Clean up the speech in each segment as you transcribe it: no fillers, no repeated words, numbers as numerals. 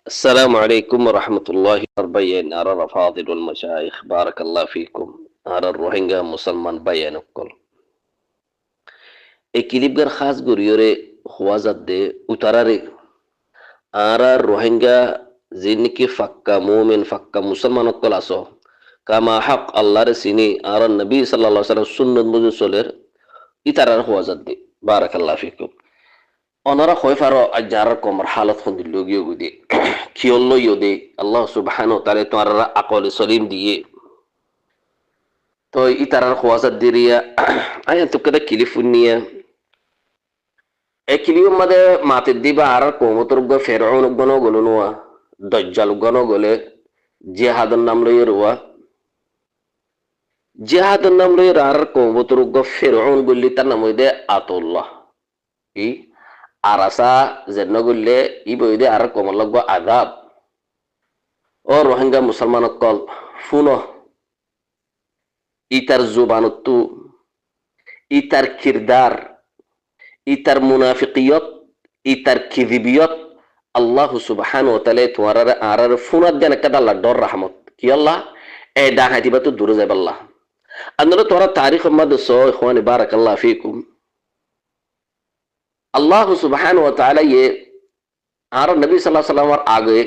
السلام عليكم ورحمة الله وبركاته على الأفاضل والمشايخ بارك الله فيكم على الروهينجا مسلمان بيانكم ekilibgar khas guriyore khwazadde utarare ara rohingya zinki fakka mu'min fakka musulman okolaso kama haq allah sini ara nabi sallallahu alaihi wasallam sunnat muzu soler itarar khwazadde barakallahu fikum onara khoyfaro ajarar ko marhalat khundi logiyo gude kiyollo yode allah subhanahu wa ta'ala tuarara aqol salim diye to itarar khwazad diriya ayan tukada kilifuniya ekiliyo made mate diba arar ko motorgo fir'aun gono golunwa dajjal gono gole jihadun namlo yerwa jihadun namlo yer arar ko motorgo fir'aun golli tanamude atullah i arasa zenno golle iboyde arar ko malago adab o rohingya musalman kol funo itar zubanuttu itar kirdar itar munafiqiyat itar kidhibiyat Allah subhanahu wa ta'ala tuarara arar funat dana kadalla dor rahmat ki Allah e da hatibatu duruza billah andalo tuara tarikh mad so ikhwani barakallahu fikum Allah subhanahu wa ta'ala ye arar nabi sallallahu alaihi wasallam aage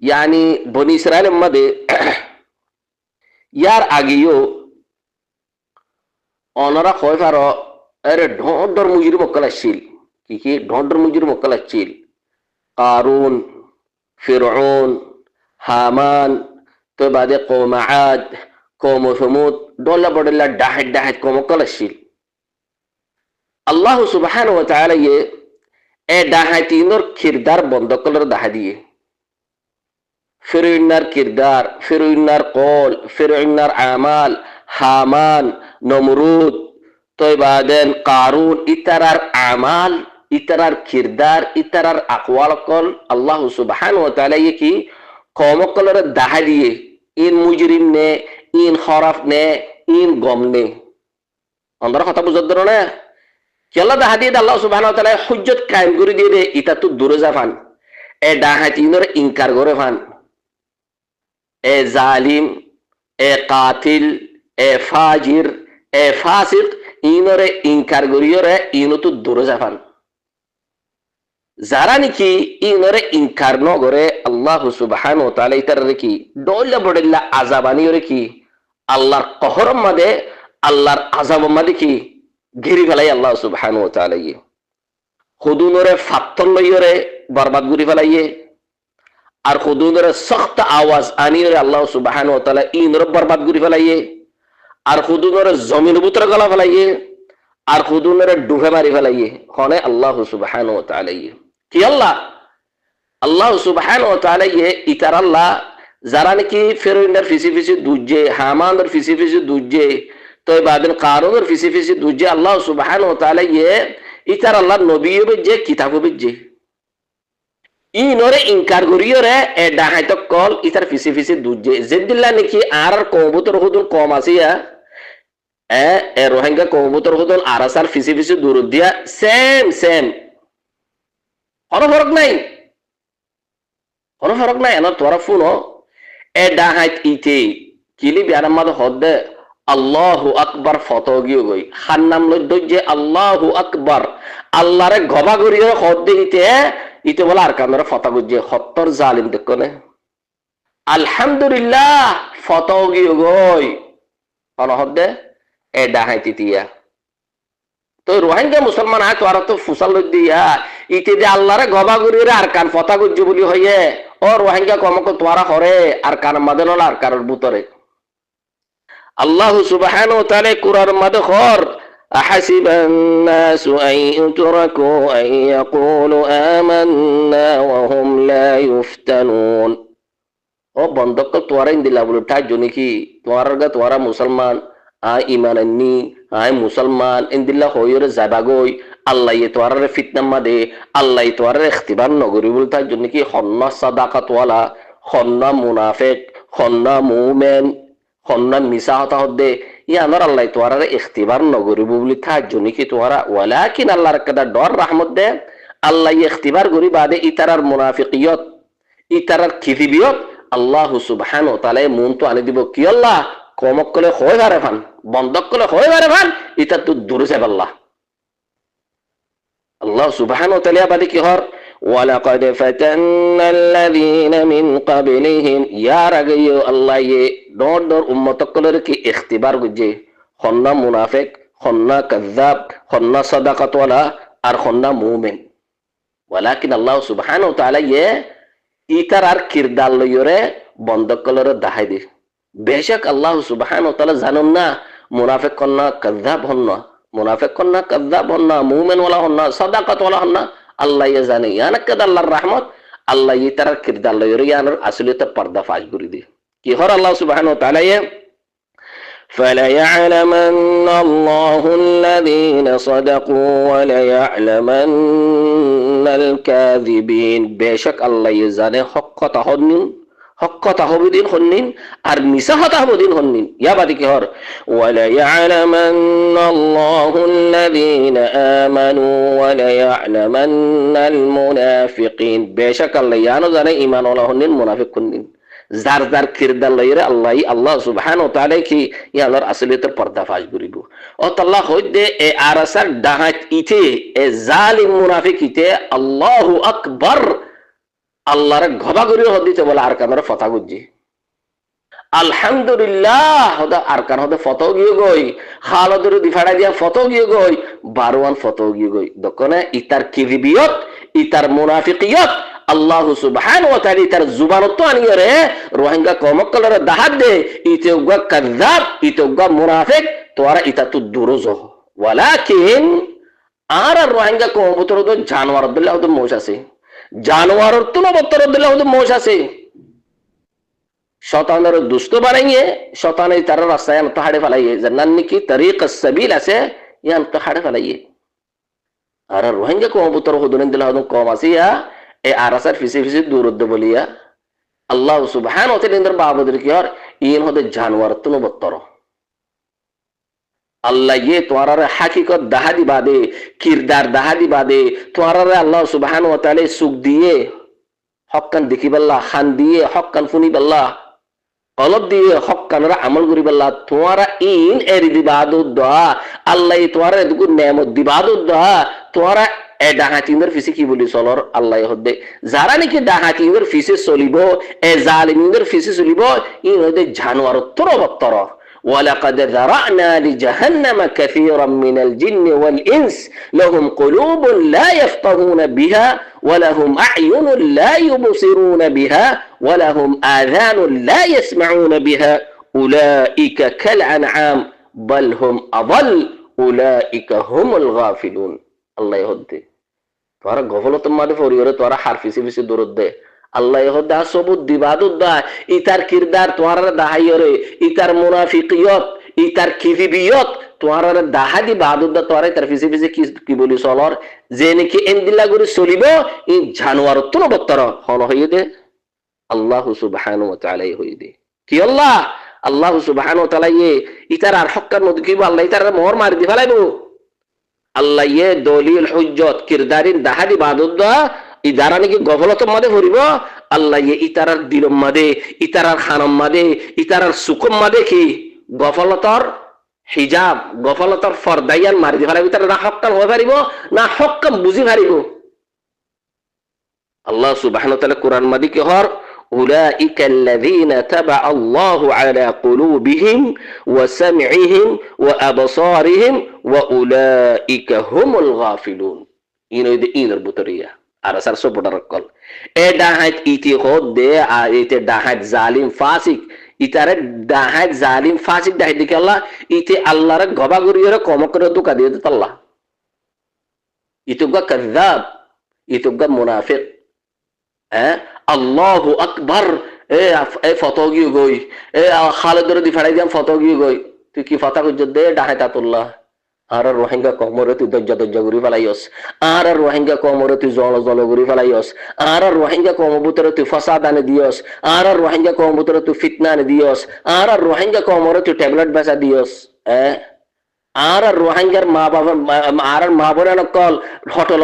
yani bani israel made यार आगियो ओनरा खोय pharaoh अरे ढोंडर मुजिर मक्कल अच्छील की ढोंडर मुजिर मक्कल अच्छील कारून फिरौन हामान तो बादे कौम आद कौम समूद डोला बडला डाहट डाहट को मक्कल अच्छील अल्लाह सुब्हानहु व तआला ये ए डाहतीनर किरदार बंद कलर दाह दिए फिरौनार किरदार फिरौनार कौल फिरौनार आमाल हामान नमरूद तो बादेन कारून इतरार आमाल इतरार किरदार इतरार अकवाल कल अल्लाह सुब्हानहु व तआला ये की कौम कलर दाह दिए इन मुजरिम ने इन खराफ ने इन गम ने अंदर কথা বুঝতে না কি আল্লাহ দাহ দিয়ে আল্লাহ সুবহানাহু ওয়া তাআলা হুজ্জত কায়েম করে দিয়ে দে এটা তো দূরে যাফান এ ডাহাতিনর ইনকার করে ফান ए जालिम ए कातिल ए फाजिर ए फासिक इनरे इनकार गरियोरे इनो तो दूर जाफान যারা নাকি ইনরে ইনকার ন করে আল্লাহ সুবহানাহু ওয়া তাআলা ইতার কি ডোলা বড়লা আযাবানি ওরে কি আল্লাহর কহরম মাদে আল্লাহর আযাব মাদে কি গিরি ফেলাই আল্লাহ সুবহানাহু ওয়া তাআলা ই খুদুনরে ফাত্তর লইরে বরবাদ গুরি ফেলাইয়ে আর খুদুনের সখ্ত আওয়াজ আনিয়ে আল্লাহ সুবহানাহু ওয়া তাআলা ইনর বরবাদ করে ফেলাইয়ে আর খুদুনের জমিন ভিতরে গলা ফেলাইয়ে আর খুদুনের ডুবে মারি ফেলাইয়ে হনে আল্লাহ সুবহানাহু ওয়া তাআলা কি আল্লাহ সুবহানাহু ওয়া তাআলা ইতার আল্লাহ যারা নাকি ফিরৌনের ফিসি ফিসি দুজে হামানের ফিসি ফিসি দুজে তো বাদেন কারুনের ফিসি ফিসি দুজে আল্লাহ সুবহানাহু ওয়া তাআলা ইতার আল্লাহ নবীও যে কিতাবও যে ইনরে ইনকার করিয়রে এ ডাহাইত কল ইতার ফিসি ফিসি দুজে জেদিল্লা নাকি আর কবুতর হুদুন কম আসিয়া এ রোহিঙ্গা কবুতর হুদুন আরাসার ফিসি ফিসি দূর দিয়া সেম কোনো ফরক নাই এনার তোরা ফুনো এ ডাহাইত ইতে কিলি বিয়ারাম মাদ হদ্দে আল্লাহু আকবার ফতগিও গই খান্নাম লজ্জে আল্লাহু আকবার আল্লাহরে গবা করিও হদ্দে ইতে বলা আর কামরা ফতা গুজে হত্তর জালিম দেখনে আলহামদুলিল্লাহ ফতগি গই অনহদে এ ডাহাইতি দিয়া তো রোহিঙ্গা মুসলমান আয় তোরা তো ফুসাল দিয়া ইতে যে আল্লাহরে গবা গুরিরে আর কান ফতা গুজে বলি হইয়ে ও রোহিঙ্গা কমক তোরা হরে আর কান মাদেনলা আর কারর বুতরে আল্লাহ সুবহানাহু ওয়া তাআলা কুরআন মাদে খর أحسب الناس أن يتركوا أن يقولوا آمنا وهم لا يفتنون ও বন্ধক তোরা ইন্দিলা বলে তা জনি কি তোরা মুসলমান আই ইমানান্নি আই মুসলমান ইন্দিলা হইরে যাবাগই আল্লাহ তোরারে ফিতনা মাদে আল্লাহ তোরারে ইখতিবার নগরি বলে তা জনি কি হন্না সাদাকাত ওয়ালা হন্না মুনাফিক হন্না মুমিন হন্না মিসাহতা হদে ইয়ানর আল্লাহ তোয়ারে ইখতিবার নগরিব বলি থা জনি কি তোরা ওয়ালাকিন আল্লাহর কাদা ডর রহমত দে আল্লাহ ইখতিবার করি বাদে ইতারার মুনাফিকিয়ত ইতারার খিদিবিয়ত আল্লাহ সুবহানাহু ওয়া তাআলা মন তো আনি দিব কি আল্লাহ কমক কলে হয় বারে ফান বন্ধক কলে হয় বারে ফান ইতা তো দূরে যাব আল্লাহ আল্লাহ সুবহানাহু ওয়া তাআলা বাদে কি হর ওয়ালাকাদ ফাতান্নাল্লাযীনা মিন ক্বাবলিহিম ইয়া রাগায়ু আল্লাহ ইয়ে ডর ডর উম্মত কলের কি ইখতিবার গুজে খন্না মুনাফিক খন্না কাযাব খন্না সাদাকাতওয়ালা আর খন্না মুমিন ওয়ালাকিন আল্লাহ সুবহানাহু ওয়া তাআলা ইয়ে ইতার আর কিরদার লইরে বন্ধক কলের দাহাই দি বেশক আল্লাহ সুবহানাহু ওয়া তাআলা জানুন না মুনাফিক কন্না কাযাব হন্না মুনাফিক কন্না কাযাব হন্না মুমিন ওয়ালা হন্না সাদাকাত ওয়ালা হন্না আল্লাহ ইয়ে জানে ইয়ানাকাদ আল্লাহর রহমত আল্লাহ ইতার কিরদার লইরে ইয়ানোর আসলিয়ত পর্দা ফাশ করে দি কি হর আল্লাহ সুবহানাহু ওয়া তাআলা ইয়ে فَلَيَعْلَمَنَّ اللَّهُ الَّذِينَ صَدَقُوا وَلَيَعْلَمَنَّ الْكَاذِبِينَ বেশক আল্লাহ জানে হক কথা হবিদিন হন্নিন আর মিছা কথা হবিদিন হন্নিন ইয়া বাদি কি হর وَلَيَعْلَمَنَّ اللَّهُ الَّذِينَ آمَنُوا وَلَيَعْلَمَنَّ الْمُنَافِقِينَ বেশক আল্লাহ জানে ঈমান ওয়ালা হন্নিন মুনাফিক হন্নিন যার যার কিরদার লইরে আল্লাহ সুবহানাহু ওয়া তাআলা কি ইয়ানোর আসলিয়তের পর্দা ফাশ করিব অতল্লাহ হইদে এ আরাসার ডাহাত ইতে এ জালিম মুনাফিক ইতে আল্লাহু আকবার আল্লাহর গবা করি হদিতে বলে আর কানের ফতা গুজি আলহামদুলিল্লাহ হদা আর কান হদে ফটো গিয়ে গই খালদুর দিফাড়া দিয়া ফটো গিয়ে গই বারওয়ান ফটো গিয়ে গই দকনে ইতার কিরিবিয়ত ইতার মুনাফিকিয়ত আল্লাহ সুবহানাহু ওয়া তাআলা তার জুবানত আনিরে রোহিঙ্গা কমকলরে দাহাত দে ইতে উগা কাযাব ইতে উগা মুনাফিক তোরা ইতা তো দুরুজ ওয়ালাকিন আর রোহিঙ্গা কমবতর তো জানোয়ার আব্দুল্লাহ তো মোশ আছে জানোয়ারের তো নবতর আব্দুল্লাহ তো মোশ আছে শয়তানের দুষ্ট বানাইয়ে শয়তানে তার রাস্তায় তো হাড়ে ফেলাইয়ে জান্নাত কি তরিক সাবিল আছে ইয়ান তো হাড়ে ফেলাইয়ে আর রোহিঙ্গা কমবতর হদুন দিল্লাহ কম আছে ইয়া এ আরাসার ফিসি দূরদ্দ বলিয়া আল্লাহ সুবহানাহু ওয়া তাআলা বাবুদের কি হর ইন হদে জানোয়ার তো নবতর আল্লাহ ইয়ে তোয়ারারে হাকিকত দাহাদি বাদে কিরদার দাহাদি বাদে তোয়ারারে আল্লাহ সুবহানাহু ওয়া তাআলা সুখ দিয়ে হক্কান দেখিবাল্লাহ খান দিয়ে হক্কান ফুনিবাল্লাহ কলব দিয়ে হক্কানরা আমল করিবাল্লাহ তোয়ারা ইন এরি দিবাদুদ দোয়া আল্লাহ তোয়ারা এদুকু নেমত দিবাদুদ দোয়া তোয়ারা এ ডাহাতিদের ফিসে কি বলি চলর আল্লাহ হদে যারা নাকি ডাহাতিদের ফিসে চলিব এ জালিমদের ফিসে চলিব ই হদে জানোয়ার তরবত্তর ولقد ذرأنا لجهنم كثيرا من الجن والإنس لهم قلوب لا يفقهون بها ولهم أعين لا يبصرون بها ولهم آذان لا يسمعون بها أولئك كالأنعام بل هم أضل أولئك هم الغافلون الله يهدي তোরা গফলতের মাঝে পরিবারে তোরা হার ফিসি দূরত দে আল্লাহ হদা সবুত দিবাদুদ দা ইতার কিরদার তোরা দাহাইরে ইতার মুনাফিকিয়ত ইতার কিযিবিয়ত তোরা দাহাদি বাদুদ দা তোরা তার ফিসি কি বলি চলর যে নাকি এন্দিলা করে চলিব ই জানোয়ার তো নবতর হন হইয়ে দে আল্লাহ সুবহানাহু ওয়া তাআলা হইয়ে দে কি আল্লাহ সুবহানাহু ওয়া তাআলা ইতার আর হক্কার মধ্যে কি আল্লাহ ইতার মোহর মারি দি ফেলাইবো আল্লাহ ইয়ে দলিল হুজ্জত কিরদারিন দাহাদি বাদুদ ইদারা নাকি গফলতের মাঝে পড়িব আল্লাহ ইয়ে ইতারার দিলম মাদে ইতারার খানম মাদে ইতারার সুকম মাদে কি গফলতর হিজাব গফলতর ফরদাইয়ান মারি দি ফেলাইব ইতারা না হক্কান হয়ে পারিব না হক্কাম বুঝি পারিব আল্লাহ সুবহানাহু ওয়া তাআলা কোরআন মাদি কি হর أولئك الذين تبع الله على قلوبهم وسمعهم وأبصارهم وأولئك هم الغافلون إن البطرية أرسل سبحان ركول إداهت إتي خود ده إتي داهت ظالم فاسق إتاره داهت ظالم فاسق داهت ديك الله إتي الله رك غبا غريره كم كره تو كديه الله إتوغا كذاب إتوغا منافق আল্লাহু আকবার এ ফটো গিয়ে গই এ খালেদের দি ফেড়াই দিয়াম ফটো গিয়ে গই তুই কি ফতা কইছ দে ডাহাতাতুল্লাহ আর রোহিঙ্গা কমরে তুই দজ্জা ঘুরি ফেলাইস আর রোহিঙ্গা কমরে তুই জল ঘুরি ফেলাইস আর রোহিঙ্গা কমবুতরে তুই ফসাদ আনে দিয়স আর রোহিঙ্গা কমবুতরে তুই ফিতনা আনে দিয়স আর রোহিঙ্গা কমরে তুই ট্যাবলেট বেচা দিয়স আর রোহিঙ্গার মা বাবা আর মা বোনের কল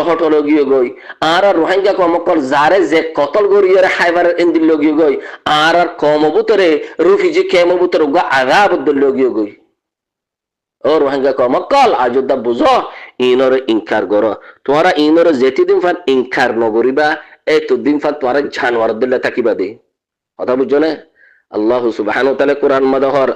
হটল গিয়ে গই আর রোহিঙ্গা কমকল যারে যে কতল গরিয়রে হাইবার এন্দিল লগিয়ে গই আর কমবুতরে রুফিজি কেমবুতরে গা আগাবদ্দল লগিয়ে গই ও রোহিঙ্গা কমকল আযোধ্যা বুঝো ইনর ইনকার করো তোমরা ইনর যেতি দিন ফান ইনকার নগরিবা এতদিন ফান তোমরা জানোয়ার দিলে থাকিবা দে কথা বুঝছো না আল্লাহ সুবহানাহু ওয়া তাআলা কুরআন মাদহর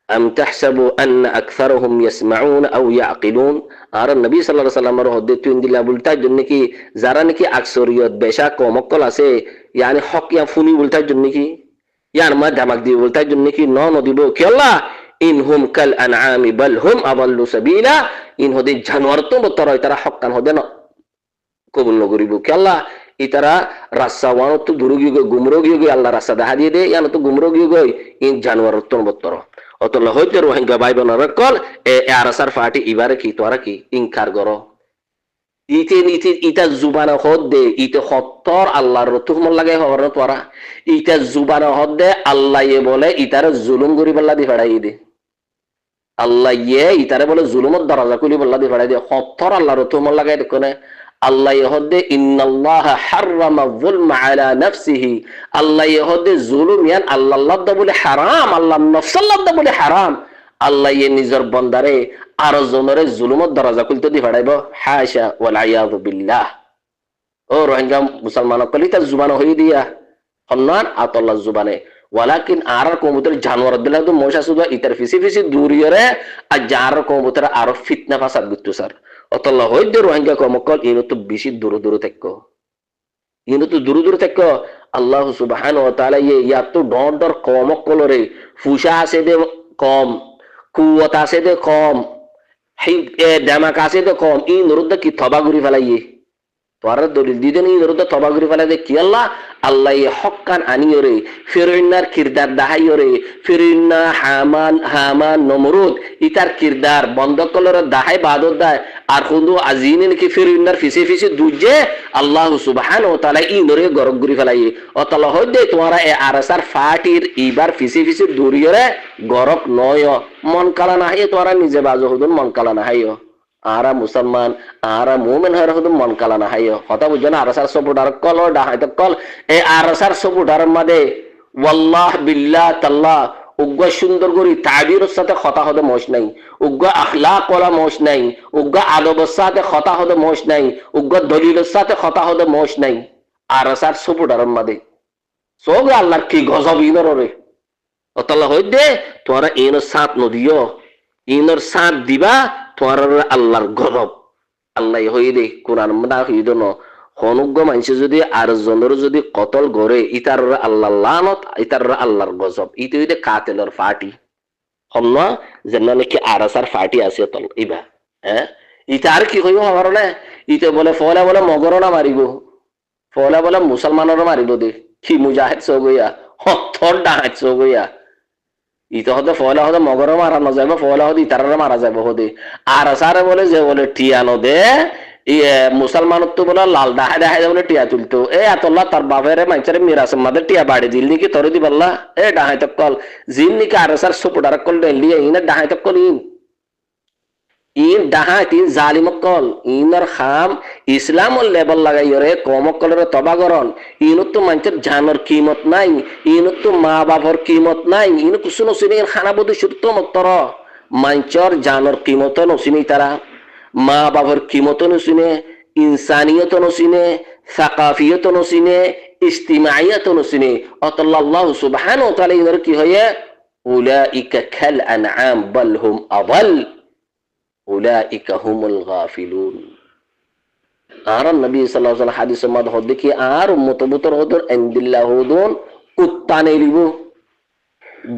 أم تحسبوا أن أكثرهم يسمعون أو يعقلون আর নবী সাল্লাল্লাহু আলাইহি ওয়াসাল্লামের হদে তুই দিলা বলতার জন্য কি যারা নাকি আকসরিয়ত বেশা কমকল আছে ইয়ানি হক ইয়া ফুনি বলতার জন্য কি ইয়ার মা দামাক দি বলতার জন্য কি নদিব কি আল্লাহ ইনহুম কাল আনআমি বাল হুম আদাল্লু সাবিলা ইন হদে জানোয়ার তো বতর তারা হক কান হদে না কবুল নগরিব কি আল্লাহ ইতারা রাস্তা ওয়ানো তো দুরুগি গুমরোগি আল্লাহ রাস্তা দেখা দিয়ে দে ইয়ানো তো গুমরোগি গই ইন জানোয়ার তো বতর অতলা হইতে রোহিঙ্গা ভাই বোনেরা কল আরসার ফাটি ইবারে কি তোরা কি ইনকার করো ইটা জুবানা হদ দে ইতে সত্তর আল্লাহর রতুমল লাগে হবার তোরা ইটা জুবানা হদ দে আল্লাহ বলে ইতারে জুলুম করি বল্লা দি ফেড়াই দে আল্লাহ ইতারে বলে জুলুমত দরজা খুলি বল্লা দি ফেড়াই দে সত্তর আল্লাহর রতুমল লাগে দেখনে আল্লাহ হদে ইন্নাল্লাহ হাররামা যুলমা আলা নাফসিহি আল্লাহ হদে জুলুম ইয়ান আল্লাহ বলে হারাম আল্লাহ নফসাল্লাহ বলে হারাম আল্লাহ নিজের বন্দারে আর জনরে জুলুমত দরজা খুলতে দি ফেড়াইব হাশা ওয়াল আয়াযু বিল্লাহ ও রোহিঙ্গা মুসলমান কলিতা জুবান হই দিয়া হন্নান আতাল্লাহ জুবানে ওয়ালাকিন আর কবুতর জানোয়ার দিলা তো মশা সুদা ইতার ফিসি দূরিয়রে আর যার কবুতর আর ফিতনা ফাসাদ গুত্তু স্যার অতল্লাহ হইতে রোহিঙ্গা কমকল ইনো তো বেশি দূর থাকো ইনো তো দূর থাকো আল্লাহ সুবহানাহু ওয়া তাআলা ইয়া তো ডর কমকলরে ফুসা আছে দে কম কুওয়াত আছে দে কম দামাক আছে দে কম ইন রুদ্দ কি তবা গুরি ফেলাইয়ে তোরা দলিল দিদেন ইন রুদ্দ তবা গুরি ফেলাই দে কি আল্লাহ আল্লাহ হক্কান আনিয়রে ফিরৌনার কিরদার দাহাইয়রে ফিরৌনা হামান নমরুদ ইতার কিরদার বন্ধ কলর দাহাই বাদত দায় আর খুদু আজিনে নাকি ফিরৌনার ফিসে দুজে আল্লাহ সুবহানাহু ওয়া তাআলা ইনরে গরক গুরি ফেলাইয়ে অতলা হইদে তোমরা এ আরসার ফাটির ইবার ফিসে দূরিয়রে গরক নয় মন কালা নাহি তোরা নিজে বাজো হুদুন মন কালা নাহিও আরা মুসলমান আরা মুমিন হয়ে হুদুন মন কালা নাহিও কথা বুঝো না আরসার সপুটার কল ডাহাইতে কল এই আরসার সপুটার মাঝে ওয়াল্লাহ বিল্লাহ তাল্লাহ উগ্র সুন্দর করি তাবিরের সাথে কথা হতে মোশ নাই উগ্র আখলাক ওয়ালা মোশ নাই উগ্র আদবের সাথে কথা হতে মোশ নাই উগ্র দলিলের সাথে কথা হতে মোশ নাই আরসার সপুটার মাঝে সব আল্লাহর কি গজব ইনরে অতলা হই দে তোরা ইনর সাথ নদিও ইনর সাথ দিবা তোরা আল্লাহর গজব আল্লাহ হই দে কোরআন না হই দন অনুজ্ঞ মানুষ যদি আর জনের যদি কতল গড়ে ইতার আল্লাহ লানত ইতার আল্লাহর গজব ইতে হইতে কাতেলর ফাটি হম যেন নাকি আরসার ফাটি আছে তল ইবা হ্যাঁ ইতে আর কি হইব আমার না ইতে বলে ফলা বলে মগরনা মারিব ফলা বলে মুসলমানেরও মারিব দে কি মুজাহিদ সগইয়া হথর ডাহাত সগইয়া ইতে হতে ফলা হতে মগরও মারানো যাবে ফলা হতে ইতারে মারা যাবে হতে আর আসারে বলে যে বলে টিয়ানো দে মুসলমান তো বলে লাল ডাহাই বলে টিয়া তুলতো এতল্লা তার বাপের মানুষের মিরাসের মাঝে টিয়া বাড়ি দিল নাকি তোর দি বললা ডাহাই তক কল জিন নাকি আর আসার সুপুটার কল লিয়ে ইনে ডাহাই তক কল ইন ডাহাই তিন জালিম কল ইনর খাম ইসলামর লেভেল লাগাই রে কম কলের তবা করন ইনত তো মানুষের জানর কিমত নাই ইনত তো মা বাবার কিমত নাই ইন কুসু নসিনি খানা বধু সুত্ত মত্তর মানুষের জানর কিমত নসিনি তারা মা বাবার কিমত নসিনে ইনসানিয়ত নসিনে সাকাফিয়ত নসিনে ইজতিমাইয়ত নসিনে অতল্লাহ আল্লাহ সুবহানাহু ওয়া তাআলা ইনর কি হয়ে উলাইকা কাল আনআম বাল হুম আদাল উলাইকা হুমুল গাফিলুন আর নবী সাল্লাল্লাহু আলাইহি হাদিসে মদ হদে কি আর উম্মতবুতর হদর ইনদিল্লাহ হুদুন কুত্তানে লিবু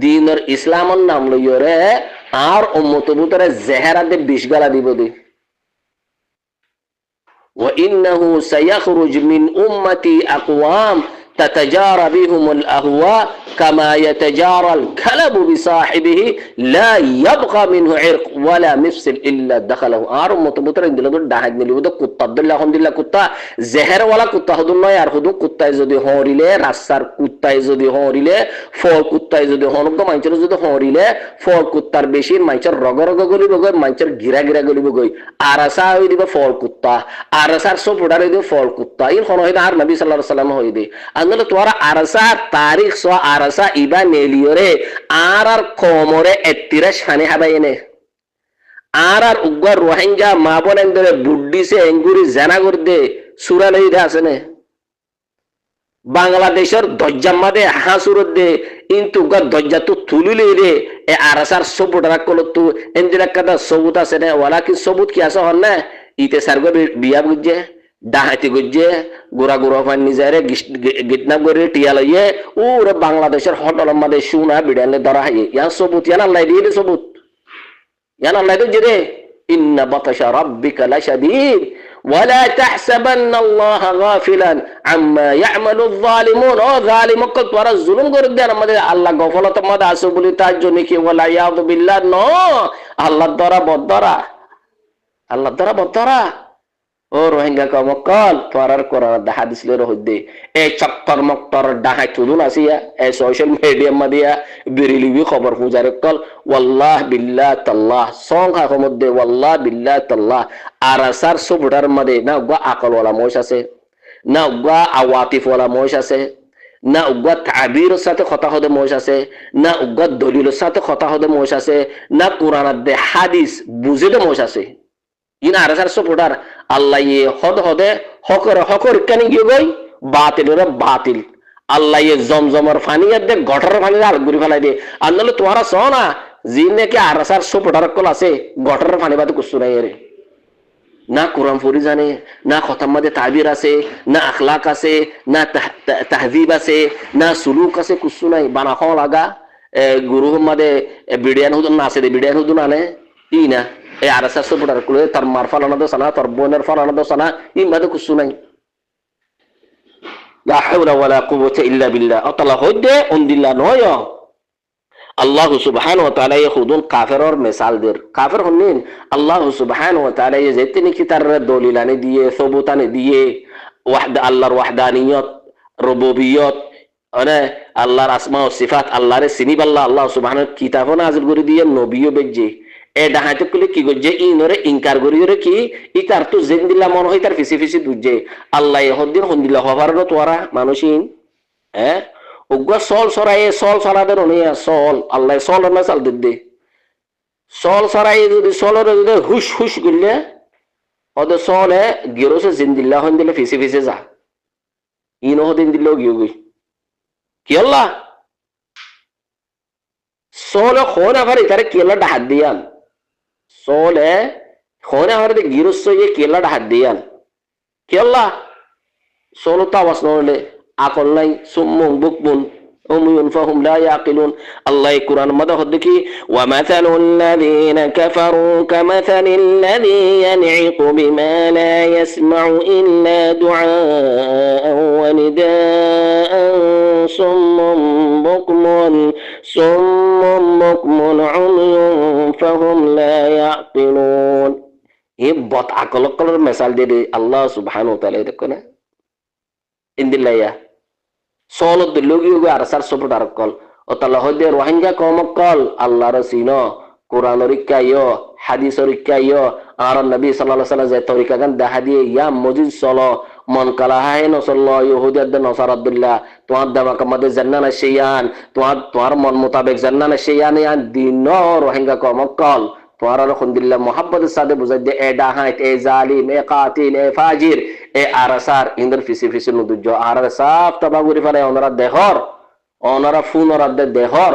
দিনের ইসলামর নাম লইরে আর উম্মতবুতরে জেহেরা দে বিষ গালা দিব দে وإنه سيخرج من أمتي أقوام تتجارى بهم الأهواء কামা ইয়াতাজারাল কালাবু বিসাহিবিহি লা ইয়াবকা মিনহু ইরক ওয়ালা মিফসিল ইল্লা দাখালাহু। আর মতবুতরে দিল তো ডাহাত নিলিব তো কুত্তা দিল্লা এখন দিল্লা কুত্তা জেহের ওয়ালা কুত্তা হদুন নয় আর হদু কুত্তায় যদি হরিলে রাস্তার কুত্তায় যদি হরিলে ফল কুত্তায় যদি হনক মাইচের যদি হরিলে ফল কুত্তার বেশি মাইচের রগ রগ গলিব গই মাইচের গিরা গিরা গলিব গই আরাসা হই দিব ফল কুত্তা আরাসার সব উড়ার হই দিব ফল কুত্তা ইন হন হইদা আর নবী সাল্লাল্লাহু আলাইহি ওয়াসাল্লাম হই দে আন্দলে তোরা আরাসা তারিখ সো আরাসা ইবা নেলিওরে আর কোমরে 31 খানে হাবাইনে আর উগ্র রোহিঙ্গা মা বোন ধরে বুড্ডি সে এঙ্গুরি জানা করে দে সুরা লই দে আসেনে বাংলাদেশের দজ্জার মাদে হাসুরত দে কিন্তু দজ্জা তো তুলিলে রে এ আরাসার সবুত রাখলো তো এন্দিরা কাদা সবুত আছে না ওয়ালা কি সবুত কি আছে হন না ইতে সারগো বিয়া বুঝে ডাহাতি গুজে গোরা গোরা ফান নিজারে গিটনা করে টিয়া লইয়ে ওরে বাংলাদেশের হোটেল মাদে সুনা বিড়ালে ধরা হয় ইয়া সবুত ইয়ান আল্লাহ দিয়ে সবুত ইয়ান আল্লাহ দিয়ে রে ইন্না বাতাশা রাব্বিকা লাশাদীদ ওয়ালা তাহসাবান্নাল্লাহা গাফিলান আম্মা ইয়ামালুয যালিমুন ও জালিমক তোরা জুলুম করে দেন আমাদের আল্লাহ গফলত মধ্যে আছে বলি তার জন্য কি ওয়ালা ইয়াযু বিল্লাহ ন আল্লাহ দ্বারা বদরা আল্লাহ দ্বারা বদরা ও রোহিঙ্গা কমকল তোরার কোরআন হাদিস লে রহদে এ চক্কর মক্তর ডাহাই তুদুন আসিয়া এ সোশ্যাল মিডিয়া মাদিয়া বিরিলিবি খবর ফুজারে কল ওয়াল্লাহ বিল্লাহ তাল্লাহ সংখ্যা মধ্যে ওয়াল্লাহ বিল্লাহ তাল্লাহ আরাসার সুবুটার মধ্যে না গা আকল ওয়ালা মশ আছে না গা আওয়াতিফ ওয়ালা মশ আছে না উগ্র তাবিরের সাথে কথা হতে মশ আছে না উগ্র দলিলের সাথে কথা হতে মশ আছে না কোরআনের দে হাদিস বুঝে দে মশ আছে ইন আরাসার সুবুটার আল্লাহ ইয়ে হদ হদে হকর হকর কেন গিয়ে গই বাতিলের বাতিল আল্লাহ ইয়ে জমজমর ফানি দে গঠর ফানি আল গুরি ফেলাই দে আন্দোলন তোরা চ না জিনে কে আরাসার সুবুটার কল আছে গঠর ফানি বাদে কুসু নাই রে না কোরআন ফরি জানে না খতম মাদে তাবির আছে না আখলাক আছে না তাহজিব আছে না সুলুক আছে কুসু নাই বানা খ লাগা গুরু মাদে বিডিয়ান হুদুন না আছে দে বিডিয়ান হুদুন আনে ই না এই আরাসার সুবুটার কল তার মার ফালানো দোষ না তার বোনের ফালানো দোষ না ই মাদে কুসু নাই লা হাওলা ওয়ালা কুওয়াতা ইল্লা বিল্লাহ আল্লাহ হদে উনদিল্লাহ নয় আল্লাহ সুবহানাহু ওয়া তাআলা খুদুন কাফেরর মিসাল দের কাফের হনিন আল্লাহ সুবহানাহু ওয়া তাআলা যেতিনি কি তার দলিলানে দিয়ে সবুতানে দিয়ে আল্লাহর ওয়াহদানিয়ত রুবুবিয়ত মানে আল্লাহর আসমা ও সিফাত আল্লাহরে চিনি পাল্লা আল্লাহ সুবহানাহু কিতাব নাযিল করে দিয়ে নবীও বেজে এ ডাহাতে কলে কি গজে ইনরে ইনকার করিরে কি ই তার তো জিন্দিল্লাহ মন হয় তার ফিসি ফিসি দুজে আল্লাহ হদ্দিন হন্দিল্লাহ হবার তোরা মানুষিন হ্যাঁ উগ্র সল সরাই সল সরাদের অনিয়া সল আল্লাহ সল না চাল দে সল সরাই যদি সলরে যদি হুশ হুশ করলে ওদের সলে গিরোসে জিন্দিল্লাহ হন দিলে ফিসি ফিসে যা ইনো হদিন দিলেও গিয়ে গই কি আল্লাহ সলে খোন আবার ইতারে কেলা ডাহাত দিয়ান সলে খোন আবার গিরোস ইয়ে কেলা ডাহাত দিয়ান কি আল্লাহ সলো তো আওয়াজ নলে আকল নাই সুম্মুন বুকমুন উমিয়ুন ফাহুম লা ইয়াকিলুন আল্লাহ কুরআন মধ্যে হদ্দকি ওয়া মাসালুল লাযিনা কাফারু কামাসালিল লাযী ইয়ানঈকু বিমা লা ইয়াসমাউ ইল্লা দুআআন ওয়া নিদাআন সুম্মুন বুকমুন উমিয়ুন ফাহুম লা ইয়াকিলুন এ বত আকল কলর মিসাল দে আল্লাহ সুবহানাহু ওয়া তাআলা দেখো না ইন্দিল্লাইয়া সলত দিলগিও আরসার সুবুটার কল ও তাআলা হদে রোহিঙ্গা কমকল আল্লাহর সিনো কোরআনের ইকাইও হাদিসের ইকাইও আর নবী সাল্লাল্লাহু আলাইহি ওয়াসাল্লাম যে তরিকা গান দেখা দিয়ে ইয়া মজিদ সলো মন কালা হায় নসল্লাহ ইহুদিয়াদ নসারাদুল্লাহ তোমার দামাকা মধ্যে জান্নানা শিয়ান তোমার মন মোতাবেক জান্নানা শিয়ান ইয়ান দিন রোহিঙ্গা কমকল তোমার আলহামদুলিল্লাহ মোহাব্বতের সাথে বুঝাই দে এ ডাহাইত এ জালিম এ কাতিল এ ফাজির এ আরাসার ইন্দর ফিসি ফিসি নুদুজ্জ আর সাফ তবাগুরি ফেলে ওনারা দেহর ওনারা ফুন ওরা দেহর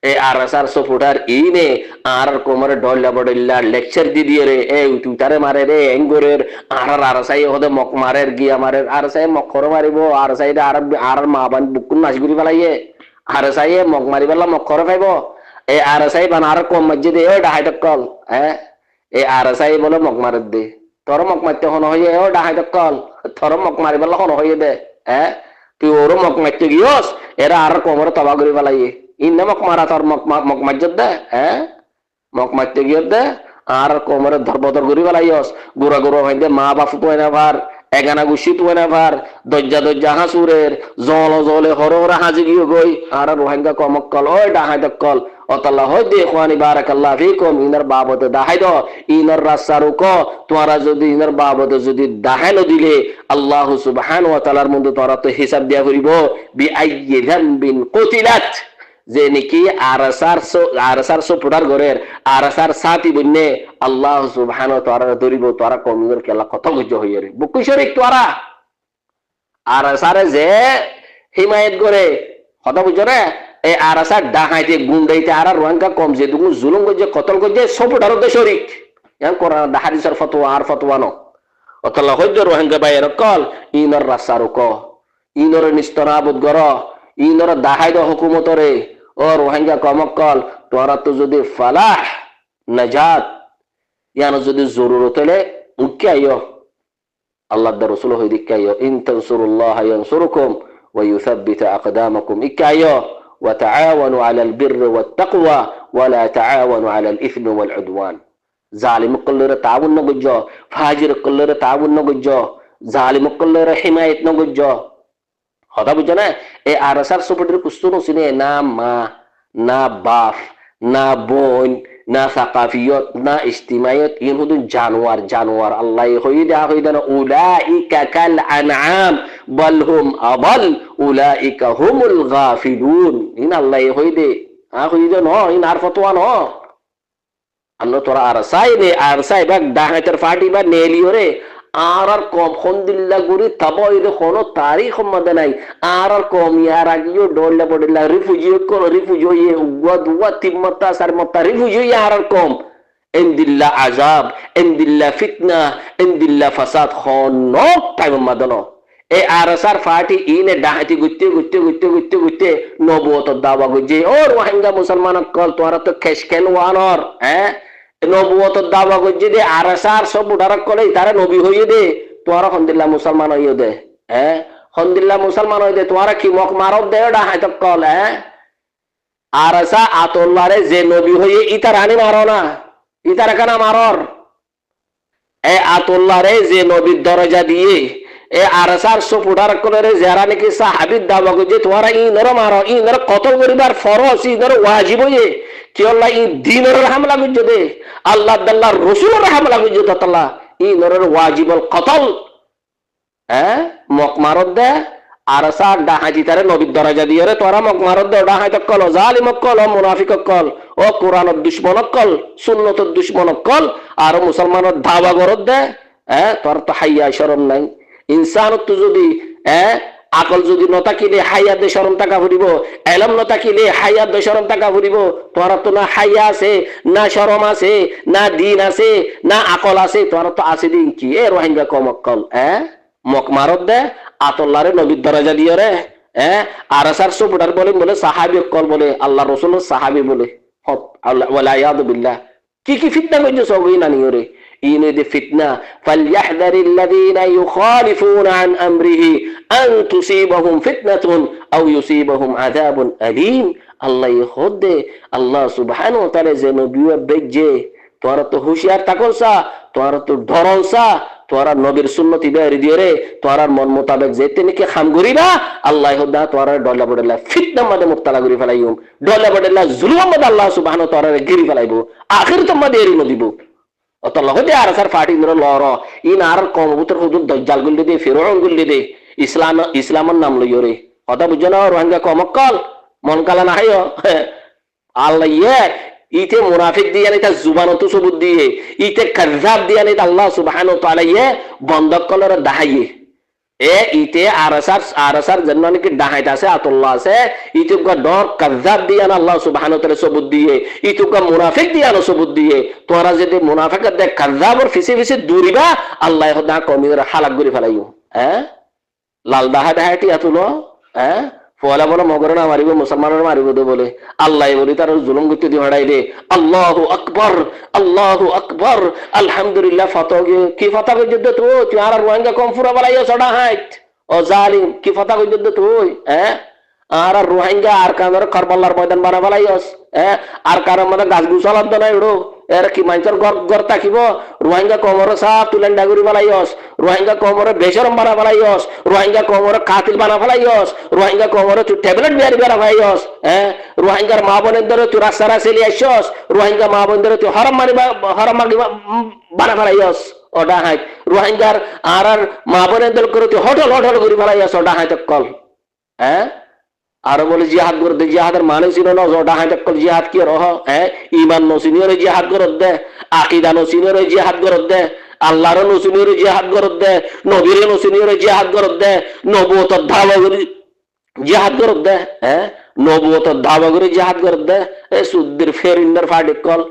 এ আরাসার সফুটার ইনে আর কোমরে ডল্লা বডল্লা লেকচার দি দিয়ে রে এ তুইতারে মারে রে এঙ্গরের আর আরাসাই হদে মক মারের গিয়া মারের আরাসাই মক খর মারিব আরাসাই আর মা বান বুকুন নাশগুরি ফেলাইয়ে আরাসাই মক মারি ফেলা মক খর পাইব এ আরাসাই বান আর কম মসজিদে ও ডাহাইত কল হ্যাঁ এ আরাসাই বলে মক মারের দে তোর মক মারতে হন হইয়ে ও ডাহাইত কল তোর মক মারি ফেলা হন হইয়ে দে হ্যাঁ তুই ওরও মক মারতে গিয়স, এরা আর কোমরে তবা করে ফেলাইয়ে ইন্না মক মারা তোর মক মাজ্জত দে, হ্যাঁ মক মারতে গিয়ে দে আর কোমরে ধরবদর করে ফেলাইয়স, গুড়া গুড়া ভাইতে মা বাপ তো না ভার, এগানা গুছি তো না ভার, দজ্জা দজ্জা হাসুরের জল জলে হর হরা হাজি গিয়ে গই আর রোহিঙ্গা কমক কল ওই ডাহাই কল অতাল্লা হয় দে খোয়ানি বারাকাল্লাহ ফিকুম ইনার বাবদে দাহাই দ ইনার রাস্তারও ক তোমরা যদি ইনার বাবদে যদি দাহাই ন দিলে আল্লাহ সুবহানাহু ওয়া তাআলার মধ্যে তোমরা তো হিসাব দিয়া করিব বি আইয়ি যামবিন কুতিলাত, যে নাকি আরসার সোপটার ঘরের আরসার সাথী বন্যে আল্লাহ সুবহানাহু ওয়া তাআলা ধরিব তোরা কমির কেলা কত গজ্জ হইয়া রে বুকুই শরীক তোরা আরসারে যে হিমায়ত করে কথা বুঝছো রে, এই আরসার ডাহাইতে গুন্ডাইতে আর রোহিঙ্গা কম যে দুগুন জুলুম গজ্জে কতল গজ্জে সোপটার দে শরীক এখন কোরআন হাদিসের ফতোয়া আর ফতোয়া ন অতলা হইজ রোহিঙ্গা বাইর কল ইনর রাসারু ক ইনর নিস্তরাবুদ গর ইনর দাহাই দ হুকুমতরে ও রোহিঙ্গা কমকল তোরা তো যদি ফালাহ নাজাত ইয়ানো যদি জরুরত হলে উঠকে আইও আল্লাহ রাসূল হই দিকে আইও ইন তানসুরুল্লাহ ইয়ানসুরুকুম ওয়া ইউসাব্বিত আকদামাকুম ইকে আইও ওয়া তাআওয়ানু আলাল বিররি ওয়াত তাকওয়া ওয়া লা তাআওয়ানু আলাল ইসমি ওয়াল উদওয়ান, জালিম কল্লরে তাআউন ন গজ্জ, ফাজির কল্লরে তাআউন ন গজ্জ, জালিম কল্লরে হিমায়াত ন গজ্জ কথা বুঝছো না। এই আরসার সুপটির কুস্তুনো চিনে না মা না বাপ না বোন না সাকাফিয়ত না ইস্তিমায়ত, ইন হুদুন জানোয়ার জানোয়ার আল্লাহ হই দেন উলাইকা কাল আনআম বাল হুম আবাল উলাইকা হুমুল গাফিলুন, ইন আল্লাহ হই দে ন ইন আর ফতোয়া ন আন্ন তোরা আরসাই নে আরসাই বা ডাহাতের ফাটি বা নেলিও রে আর কম খন্দিল্লা গুরি তাব এর কোনো তারিখ মধ্যে নাই আর কম ইয়ার আগিও ডল্লা বডল্লা রিফিউজিও কোন রিফিউজিও ইয়ে উয়া দুয়া তিমতা সারমতা রিফিউজিও আর কম এন্দিল্লা আযাব এন্দিল্লা ফিতনা এন্দিল্লা ফাসাদ খনো টাইম মদনো এই আরসার ফাটি ইনে ডাহাতি গুত্তে গুত্তে গুত্তে গুত্তে গুত্তে নবুয়ত দাওয়া গজে ও রোহিঙ্গা মুসলমান কল তোরা তো খেসকেন ওয়ানর হ্যাঁ নবুয়তের দাওয়া করছে দে আরসার সব উঠারক করে তারা নবী হইয়ে দে তোরা হন্দিল্লা মুসলমান হইয়ে দে, হ্যাঁ হন্দিল্লা মুসলমান হইয়ে দে তোরা কি মক মারব দে ডাহাই তো কল হ্যাঁ আরসা আতল্লারে যে নবী হইয়ে ইতার আনি মারো না ইতার কেনা মারর এ আতল্লারে যে নবীর দরজা দিয়ে এ আরসার সব উঠারক করে যারা নাকি সাহাবীর দাওয়া করছে তোরা ইনর মারো ইনর কতল করিবার ফরজ ইনর ওয়াজিব হইয়ে কি আল্লাহ ই দ্বীনের হামলা গুজ দে আল্লাহ আল্লাহ রাসূলের হামলা গুজ তাআলা ই নরের ওয়াজিবুল কতল হ্যাঁ মক মারদ দে আরসা ডাহাতি তারে নবীর দরজা দিয়ে রে তোরা মক মারদ দে ডাহাই কল জালিম কল মুনাফিক কল ও কোরআনের দুশমন কল সুন্নতের দুশমন কল আর মুসলমানের ধাওয়া করদ দে হ্যাঁ তোর তো হাইয়া শরম নাই ইনসান তো যদি হ্যাঁ আকল যদি নতাকিলে হাইয়াত দে শরম টাকা ফুরিব এলম নতাকিলে হাইয়াত দে শরম টাকা ফুরিব তোরা তো না হাইয়া আছে না শরম আছে না দিন আছে না আকল আছে তোরা তো আছে দিন কি এ রোহিঙ্গা কমকল মক মারত দে আতল্লারে নবীর দরজা দিয়ে রে আরসার সুবুটার বলে সাহাবী কল বলে আল্লাহ রাসূলের সাহাবী বলে ওয়ালা ইয়াদু বিল্লাহ কি ফিতনা কইছো সবই না নিও রে ইনে দে ফিতনা ফালইহদারিল্লাযীনা ইউখালিফুনা আন আমরিহি আন তুসিবাহুম ফিতনাতুন আও ইউসিবাহুম আযাবুন আলীম, আল্লাহ ইহদে আল্লাহ সুবহানাহু ওয়া তাআলা যে নবীও বেজে তোরা তো হুশিয়ার থাকলসা তোরা তো ধরলসা তোরা নবীর সুন্নতি বেরি দিয়ে রে তোরার মন মোতাবেক যেতে নাকি খাম করিবা আল্লাহ ইহদা তোরা ডলা বডলা ফিতনা মধ্যে মুক্তালা করি ফেলাইম ডলা বডলা জুলুম মধ্যে আল্লাহ সুবহানাহু ওয়া তাআলা গিরি ফেলাইবো আখিরত মধ্যে এরি নদিব অতল্লাহ হতে আরসার ফাটি লর ইন আর কমবুতর হুদুর দজ্জাল গুলি দে ফিরআউন গুলি দে ইসলামের নাম লইও রে কথা বুঝছো না রোহিঙ্গা কমকল মন কালা না হাইও আল্লাহ ইতে মুনাফিক দিয়ে আনি তার জুবানত সবুত দিয়ে ইতে কাযযাব দিয়ে আনি আল্লাহ সুবহানাহু ওয়া তাআলা বন্ধক কলর দাহাইয়ে ইতে আরসার জন্য নাকি ডাহাইত আছে আতল্লাহ আছে ইতুকা ডর কাযযাব দিয়ে আনা আল্লাহ সুবহানাহু ওয়া তাআলা সবুত দিয়ে ইতুকা মুনাফিক দিয়ে আনা সবুত দিয়ে তোরা যদি মুনাফিক দে কাযযাবর ফিসে দূরিবা আল্লাহ খোদা কমির হালাক করে ফেলাইও লাল ডাহাইটি আতুলো ফলা বলো মগর না মারিব মুসলমানের মারিব দে বলে আল্লাহ বলি তার জুলুম করতে দিয়ে হারাই দে আল্লাহু আকবার আলহামদুলিল্লাহ ফতোগে কি ফতোগে যুদ্ধ তো তুই আর রোহিঙ্গা কম ফুরা বলাইও সডা হাইট ও জালিম কি কথা কইছ তুই আর রোহিঙ্গা আর কামের কারবালার ময়দান বানা ফেলাইস আর কারোর মধ্যে গাছ গুছালার তো নাই উড়ো এর কি মানুষের ঘর থাকিব রোহিঙ্গা কমর সাপ তুলেন ডাগুরি ফেলাইস রোহিঙ্গা কমরে বেসরম বানা ফেলাইস রোহিঙ্গা কমরে কাতিল বানা ফেলাইস রোহিঙ্গা কমরে তুই ট্যাবলেট বিয়ারি বানা ফেলাইস রোহিঙ্গার মা বোনের ধরে তুই রাস্তারা চলি আসছস রোহিঙ্গা মা বোন ধরে তুই হরম মাগি বানা ফেলাইস ওটা হাই রোহিঙ্গার আর মা বোনের দল করে তুই হোটেল করে ফেলাইস ওটা হাই কল আর বলে জিহাদ করতে জিহাদের মানে ছিল না ওটা হাই কল জিহাদ কি রহ ইমান নসিনিয়র জিহাদ করত দে আকিদা নসিনিয়র জিহাদ করত দে আল্লাহর নসিনিয়র জিহাদ করত দে নবীর নসিনিয়র জিহাদ করত দে নবুয়তর ধাবা করে জিহাদ করত দে নবুয়তর ধাবা করে জিহাদ করত দে সুদ্দির ফেরিন্দার ফাটি কল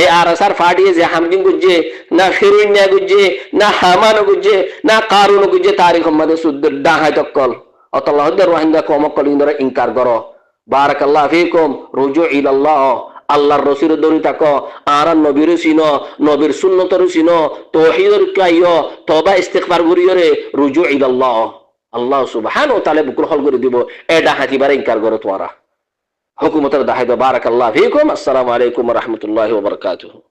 এই আরসার ফাটিয়ে যে হামদিন গুজে না ফেরিন্না গুজে না হামানো গুজে না কারুন গুজে তারিখ মধ্যে সুদ্দির ডাহাই তকল অতল্লাহ রোহিঙ্গা কমকল ইন্দরে ইনকার করো বারাকাল্লাহ ফিকুম রুজু ইলাল্লাহ আল্লাহর রসুল দরি থাকো আর নবীর চিনো নবীর সুন্নতর চিনো তৌহিদর কাইও তওবা ইস্তিগফার করিয়রে রুজু ইলাল্লাহ আল্লাহ সুবহানাহু ওয়া তাআলা বুকুর হল করে দিব এটা হাতিবারে ইনকার করো তোরা হুকুমতের দাহাই বারাকাল্লাহ ফিকুম আসসালামু আলাইকুম ওয়া রাহমাতুল্লাহি ওয়া বারাকাতুহু